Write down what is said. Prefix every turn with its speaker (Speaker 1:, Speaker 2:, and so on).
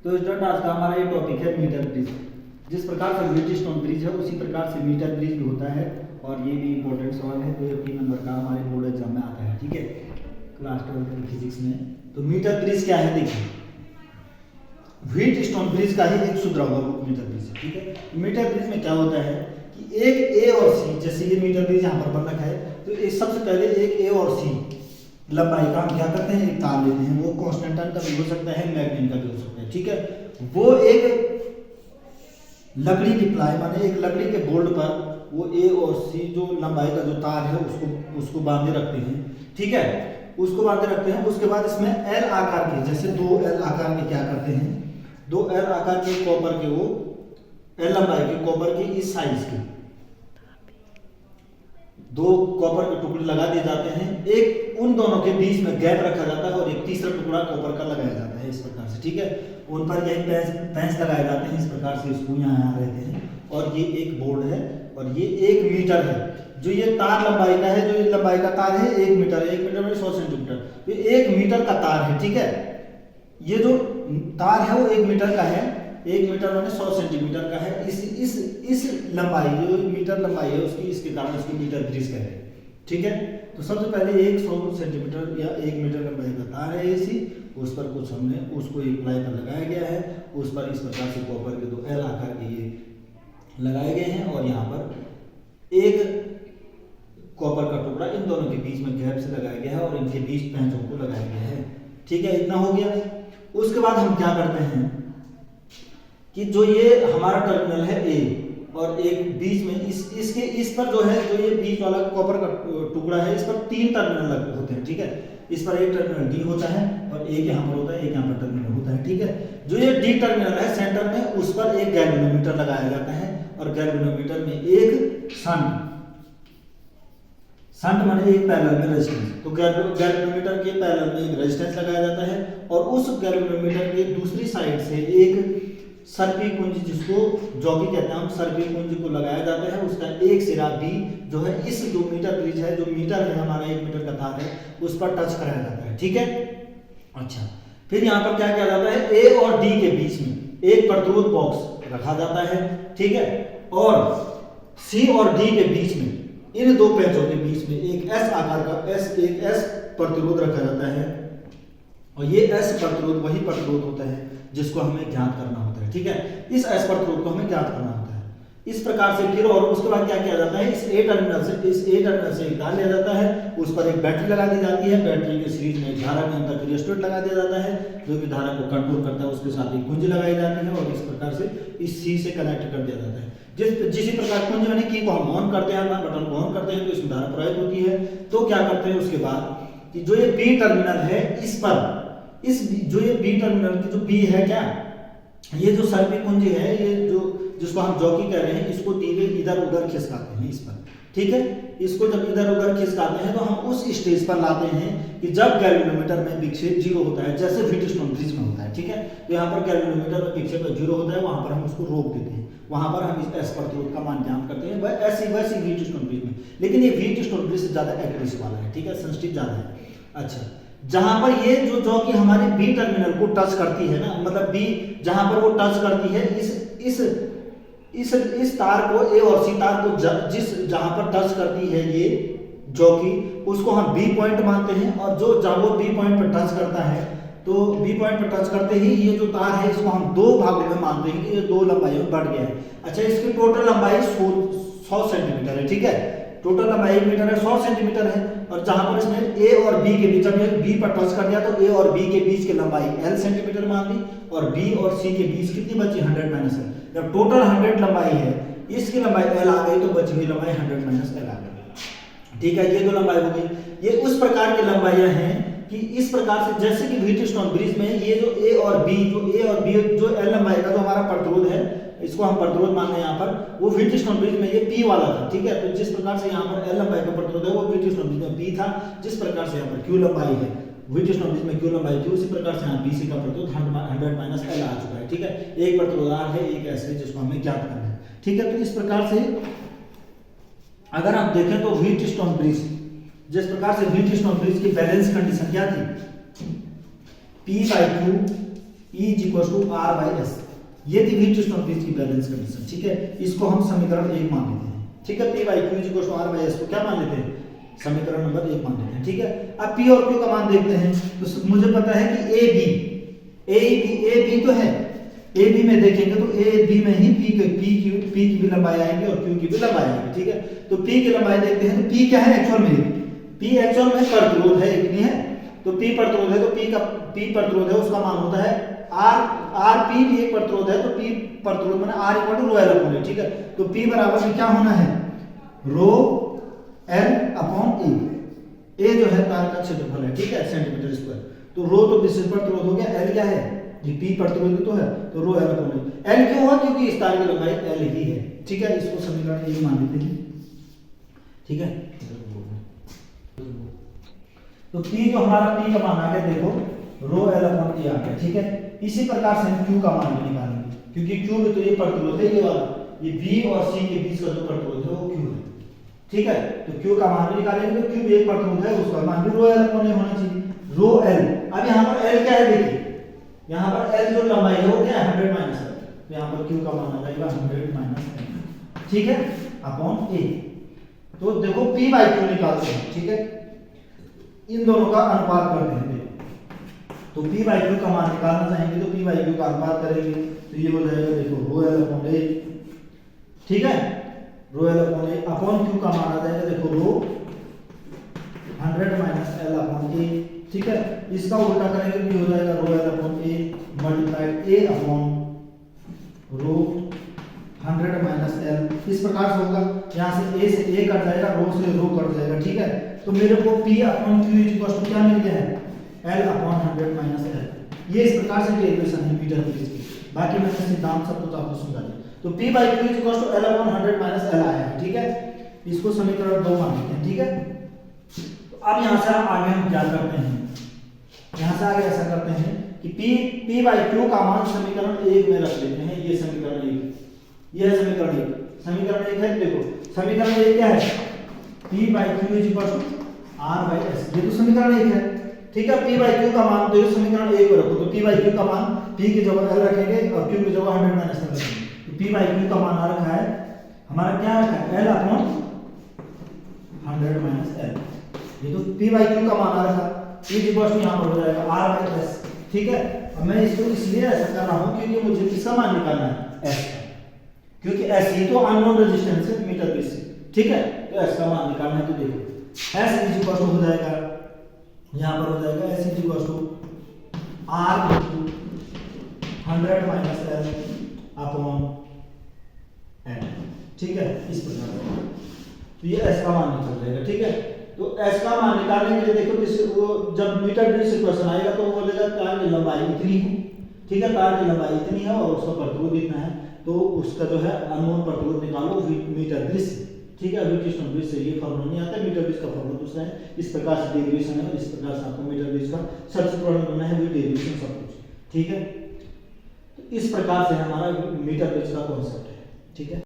Speaker 1: तो स्टूडेंट आज का हमारा ये टॉपिक है मीटर ब्रिज। जिस प्रकार से व्हीट स्टोन ब्रिज है उसी प्रकार से मीटर ब्रिज भी होता है, और ये भी इंपॉर्टेंट सवाल है जो 3 नंबर का हमारे बोर्ड एग्जाम में आता है। ठीक है, क्लास 12 फिजिक्स में। तो मीटर ब्रिज क्या है, देखिए व्हीट स्टोन ब्रिज का ही एक सुधरा हुआ रूप मीटर ब्रिज है। ठीक है, मीटर ब्रिज में क्या होता है कि एक ए और सी, जैसे ये मीटर ब्रिज यहाँ पर बन रखा है, तो एक सबसे पहले एक ए और सी लंबाई का हम क्या करते हैं, एक तार लेते हैं। वो कॉन्स्टेंटाइन का भी हो सकता है, मैग्नेट का भी हो सकता है। ठीक है, वो एक लकड़ी की प्लाई माने एक लकड़ी के बोल्ड पर वो ए और सी जो लंबाई का जो तार है उसको बांधे रखते हैं। ठीक है, उसको बांधे रखते हैं। उसके बाद इसमें एल आकार के, जैसे 2 एल आकार के क्या करते हैं, 2 एल आकार के कॉपर के, वो एल लंबाई के कॉपर के इस साइज के 2 कॉपर के टुकड़े लगा दिए जाते हैं। एक उन दोनों के बीच में गैप रखा जाता है और एक तीसरा टुकड़ा कॉपर का लगाया जाता है इस प्रकार से। ठीक है, उन पर यही पेंस लगाए जाते हैं इस प्रकार से, इसको यहाँ रहते हैं। और ये एक बोर्ड है और ये 1 मीटर है। जो ये तार लंबाई का है, जो ये लंबाई का तार है 1 मीटर है, 1 मीटर में 100 सेंटीमीटर, ये 1 मीटर का तार है। ठीक है, ये जो तार है वो 1 मीटर का है, 1 मीटर माने 100 सेंटीमीटर का है। इस लंबाई जो मीटर लंबाई है उसकी, इसके कारण इसको मीटर ब्रिज कहते हैं। ठीक है, तो सबसे पहले 100 सेंटीमीटर या 1 मीटर लंबाई का तार है एसी, उस पर कुछ हमने उसको एक प्लाई पर लगाया गया है। उस पर इस प्रकार से कॉपर के 2 एल आकार के ये लगाए गए हैं और यहाँ पर एक कॉपर का टुकड़ा इन दोनों के बीच में गैप से लगाया गया है और इनके बीच पेंचों को लगाया गया है। ठीक है, इतना हो गया। उसके बाद हम क्या करते हैं कि जो ये हमारा टर्मिनल है ए और एक बीच में इसके इस पर जो है, जो ये बीच वाला कॉपर का टुकड़ा है, इस पर 3 टर्मिनल होते हैं। ठीक है, इस पर एक टर्मिनल डी होता है और एक यहाँ पर होता है, एक यहाँ पर टर्मिनल होता है। ठीक है, जो ये डी टर्मिनल है सेंटर में, उस पर एक गैल्वेनोमीटर लगाया जाता है और गैल्वेनोमीटर में एक शंट माने एक पैरेलल में रेजिस्टेंस, तो गैल्वेनोमीटर के पैरेलल में एक रेजिस्टेंस लगाया जाता है और उस गैल्वेनोमीटर के दूसरी साइड से एक सर्पी कुंज, जिसको जॉकी कहते हैं हम, सर्पी कुंज को लगाया जाता है। उसका एक सिरा बी जो है इस जो मीटर ब्रिज है, जो मीटर है हमारा 1 मीटर का तार है, उस पर टच कराया जाता है। ठीक है, अच्छा, फिर यहाँ पर क्या किया जाता है, ए और डी के बीच में एक प्रतिरोध बॉक्स रखा जाता है। ठीक है, और सी और डी के बीच में इन 2 पेंचों के बीच में एक एस आकार का एक एस प्रतिरोध रखा जाता है और ये एस प्रतिरोध वही प्रतिरोध होता है जिसको हमें ज्ञात करना होता है। ठीक है, इस एस प्रतिरोध को हमें ज्ञात करना होता है इस प्रकार से। फिर और उसके बाद क्या किया जाता है, इस ए टर्मिनल से एक तार लिया जाता है, उस पर एक बैटरी लगा दी जाती है। बैटरी के सीरीज में धारा नियंत्रक रियोस्टेट लगा दिया जाता है जो कि धारा को कंट्रोल करता है। उसके साथ एक कुंज लगाई जाती है और इस प्रकार से इस सी से कनेक्ट कर दिया जाता है। जिस प्रकार कुंज यानी की को हम ऑन करते हैं, बटन को ऑन करते हैं तो इसमें धारा प्रवाहित होती है। तो क्या करते हैं उसके बाद कि जो ये बी टर्मिनल है, इस पर जो ये बी टर्मिनल की जो बी है, क्या ये जो सर्पी कुंजी है, ये जो जिसको हम जॉकी कह रहे हैं, इसको धीरे इधर उधर खिसकाते हैं इस पर। ठीक है, इसको जब इधर उधर खिसकाते हैं तो हम उस स्टेज पर लाते हैं कि जब गैल्वेनोमीटर में विक्षेप 0 होता है, जैसे व्हीट स्टोन ब्रिज में होता है। ठीक है, तो यहाँ पर गैल्वेनोमीटर में विक्षेप 0 होता है, वहां पर हम उसको रोक देते हैं, वहां पर हम इस एस प्रतिरोध का मान ज्ञात करते हैं। ऐसी वैसी व्हीट स्टोन ब्रिज में, लेकिन ये व्हीट स्टोन ब्रिज से ज्यादा एक्यूरेसी वाला है। ठीक है, सेंसिटिव ज्यादा है। अच्छा, जहां पर ये जो कि हमारी बी टर्मिनल को टच करती है ना, मतलब बी जहां पर वो टच करती है, इस तार को, ए और सी तार को जहां पर टच करती है ये जॉकी, उसको हम बी पॉइंट मानते हैं। और जो जब वो बी पॉइंट पर टच करता है, तो बी पॉइंट पर टच करते ही ये जो तार है इसको हम 2 भागों में मानते हैं कि ये 2 लंबाई में बढ़ गया है। अच्छा, इसकी टोटल लंबाई 100 सेंटीमीटर है। ठीक है, टोटल लंबाई 1 मीटर है, 100 सेंटीमीटर है। और जहां पर इसमें ए और बी के बीच, जब ये बी पर टच कर दिया तो ए और बी के बीच की लंबाई एल सेंटीमीटर मान ली और बी और सी के बीच कितनी बची, 100 माइनस एल। जब टोटल 100 लंबाई है, इसकी लंबाई एल आ गई तो बची हुई लंबाई 100 माइनस एल आ गई। ठीक है, ये 2 लंबाई हो गई। ये उस प्रकार की लंबाइयां हैं कि इस प्रकार से, जैसे कि व्हीट स्टोन ब्रिज में ये जो ए और बी जो एल लंबाई का जो हमारा प्रतिरोध है, इसको हम प्रतिरोध मान रहे हैं यहाँ पर, वो व्हीट स्टोन ब्रिज में ये P वाला था। ठीक है, तो जिस प्रकार से यहाँ पर L लंबाई का प्रतिरोध है वो व्हीट स्टोन ब्रिज में P था, जिस प्रकार से यहाँ पर Q लंबाई है, व्हीट स्टोन ब्रिज में Q लंबाई थी, उसी प्रकार से यहाँ BC का प्रतिरोध 100 माइनस L आ चुका है। ठीक है, एक प्रतिरोध R है, एक S है, जिसको हमें ज्ञात करना है। ठीक है, तो इस प्रकार से अगर आप देखें तो व्हीट स्टोन ब्रिज, जिस प्रकार से व्हीट स्टोन ब्रिज की बैलेंस कंडीशन क्या थी, P/Q E is equal to R by S। ये थी व्हीटस्टोन ब्रिज की बैलेंस कंडीशन, ठीक है। इसको हम समीकरण 1 मान लेते हैं, ठीक है। P by Q is equal to R by S को क्या मान लेते हैं, समीकरण नंबर 1 मान लेते हैं, ठीक है। अब P और Q का मान देखते हैं। तो मुझे पता है कि A B तो है, A B में देखेंगे तो A B में ही P की भी लंबाई आएगी और Q की भी लंबाई आएगी, ठीक है। तो P की लंबाई देखते हैं। तो P क्या है एक्चुअल में, P एक्चुअल में प्रतिरोध है, एक नहीं है। तो P प्रतिरोध है, तो P प्रतिरोध है, उसका मान होता है R P भी एक प्रतिरोध है, तो P प्रतिरोध माने R equal to rho L upon A, ठीक है। तो P बराबर में क्या होना है, रो एल अपॉन ए जो है तार का क्षेत्रफल है, ठीक है, सेंटीमीटर स्क्वायर। तो रो तो विशेष प्रतिरोध हो गया, एल क्या है, ये P प्रतिरोधी तो है, तो रो एल अपॉन ए। एल क्यों हुआ, क्योंकि इस तार की लंबाई एल ही है, ठीक है। इसको समीकरण 1 मान लेते हैं, ठीक है। तो P जो हमारा P का मान आ गया, देखो रो एल अपॉन ए आ गया, ठीक है। इसी प्रकार से हम Q का मान भी निकालेंगे, क्योंकि Q में तो ये प्रतिरोध है, ये वाला, ये B और C के बीच का जो प्रतिरोध है वो Q है, ठीक है। तो Q का मान भी निकालेंगे। तो Q भी एक प्रतिरोध है, उसका मान भी रो एल अपॉन ए होना चाहिए, रो एल। अब यहाँ पर L क्या है, देखिए यहाँ पर L जो लंबाई है वो क्या है, 100 माइनस है। तो यहाँ पर Q का मान आ जाएगा 100 माइनस L, ठीक है, अपॉन ए। तो देखो P बाई Q निकालते हैं, ठीक है। इन दोनों का अनुपात करते हैं, तो P बाई Q का मान निकालना चाहेंगे तो P बाई Q का अनुपात करेंगे, तो ये हो जाएगा देखो रो एल अपॉन ए, ठीक है। रो एल अपॉन ए अपॉन Q का मान आ जाएगा देखो रो 100 माइनस एल अपॉन ए, ठीक है। इसका उल्टा करेंगे तो ये हो जाएगा रो एल अपॉन ए मल्टीप्लाइड ए अपॉन रो 100 माइनस एल। इस प्रकार से होगा, यहाँ से ए कट जाएगा, रो से रो कट जाएगा, ठीक है। तो मेरे को P upon Q is equal to क्या मिल गया है, L अपॉन 100 माइनस एल। ये इस प्रकार से डेरिवेशन है मीटर ब्रिज की। बाकी मैंने सिद्धांत सब कुछ आपको समझा दिया। तो P by Q is equal to L upon 100 minus L आया है, ठीक है। इसको समीकरण 2 मान लेते हैं, ठीक है। तो अब यहाँ से आगे हम क्या करते हैं, यहाँ से आगे ऐसा करते हैं कि P बाई Q का मान समीकरण 1 में रख लेते हैं। ये समीकरण 1, ये है समीकरण 1। समीकरण 1 है, देखो समीकरण 1 क्या है, P by Q is equal to R by S। ये तो समीकरण 1 है, ठीक है। P बाई Q का मान तो समीकरण 1 में रखो, तो P बाई Q का मान P की जगह L रखेंगे और Q की जगह 100 माइनस L रखेंगे। तो P बाई Q का मान आ रखा है हमारा, क्या रखा है, L अपॉन 100 माइनस L। ये तो P बाई Q का मान आ रखा है, इज इक्वल टू यहाँ पर हो जाएगा R बाई S, ठीक है। अब मैं इसको इसलिए ऐसा कर रहा हूँ क्योंकि मुझे किसका मान निकालना है, S का, क्योंकि S ही तो अननोन रेजिस्टेंस है मीटर ब्रिज से, ठीक है। तो S का मान निकालना है, तो देखो S इज इक्वल टू हो जाएगा, यहाँ पर हो जाएगा S is equal to R 100 minus L upon L, ठीक है। इस प्रकार तो ये S का मान निकल जाएगा, ठीक है। तो S का मान निकालने के लिए देखो वो जब मीटर ब्रिज से क्वेश्चन आएगा तो वो बोलेगा तार की लंबाई इतनी है, ठीक है, तार की लंबाई इतनी है और उसका प्रतिरोध इतना है, तो उसका जो है अननोन प्रतिरोध निकालो मीटर ब्रिज से, ठीक है। व्हीटस्टोन ब्रिज से ये फॉर्मूला नहीं आता, मीटर ब्रिज का फॉर्मूला दूसरा है। इस प्रकार से डेरिवेशन है, इस प्रकार से आपको मीटर ब्रिज का सबसे करना है, डेरिवेशन सब कुछ, ठीक है। तो इस प्रकार से हमारा मीटर ब्रिज का कॉन्सेप्ट है, ठीक है।